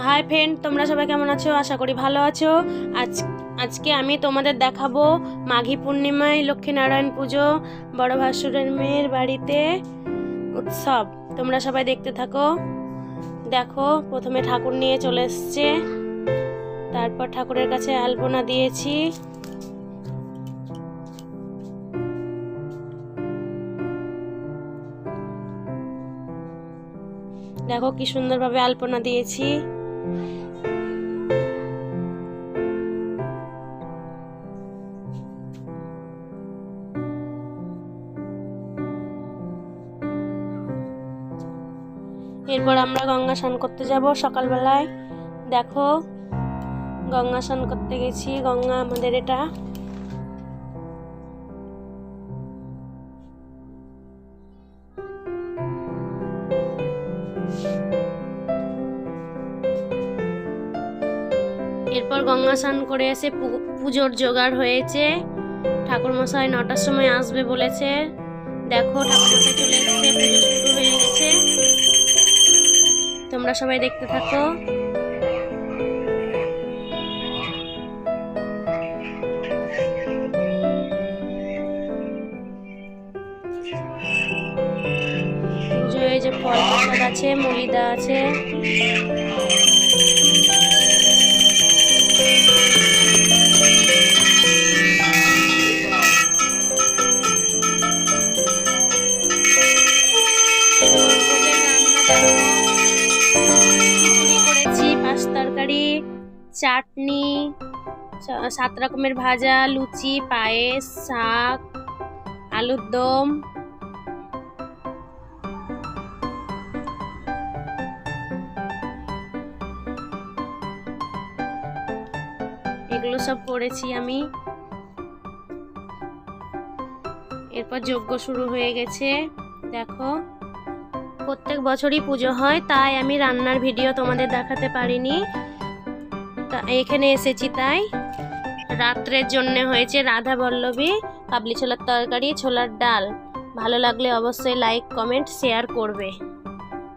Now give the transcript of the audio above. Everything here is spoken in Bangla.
হাই ফ্রেন্ড, তোমরা সবাই কেমন আছো? আশা করি ভালো আছো। আজকে আমি তোমাদের দেখাবো মাঘী পূর্ণিমায় লক্ষ্মীনারায়ণ পুজো, বড় ভাসুরের মেয়ের বাড়িতে উৎসব। তোমরা সবাই দেখতে থাকো। দেখো, প্রথমে ঠাকুর নিয়ে চলে এসছে, তারপর ঠাকুরের কাছে আলপনা দিয়েছি। দেখো কি সুন্দরভাবে আলপনা দিয়েছি। এরপর আমরা গঙ্গা স্নান করতে যাব সকালবেলায়। দেখো, গঙ্গা স্নান করতে গেছি। গঙ্গা আমাদের এটা। এরপর গঙ্গা স্নান করে এসে পুজোর জোগাড় হয়েছে। ঠাকুরমশাই 9টার সময় আসবে বলেছে। দেখো, ঠাকুরমশাই চলে এসেছে, পুজো শুরু হয়ে গেছে। তোমরা সবাই দেখতে থাকো। পুজোয় যে ফল প্রসাদ আছে, মলিদা আছে। খিচুড়ি করেছি, 5 তরকারি, চাটনি, 7 রকমের ভাজা, লুচি, পায়েস, শাক, আলুর দম। এগুলো সব করেছি আমি। এরপর যজ্ঞ শুরু হয়ে গেছে। দেখো, প্রত্যেক বছরই পুজো হয়, তাই আমি রান্নার ভিডিও তোমাদের দেখাতে পারিনি। তা এখানে এসেছি তাই। রাত্রের জন্য হয়েছে রাধা বল্লভী, কাবলি ছোলার তরকারি, ছোলার ডাল। ভালো লাগলে অবশ্যই লাইক, কমেন্ট, শেয়ার করবে।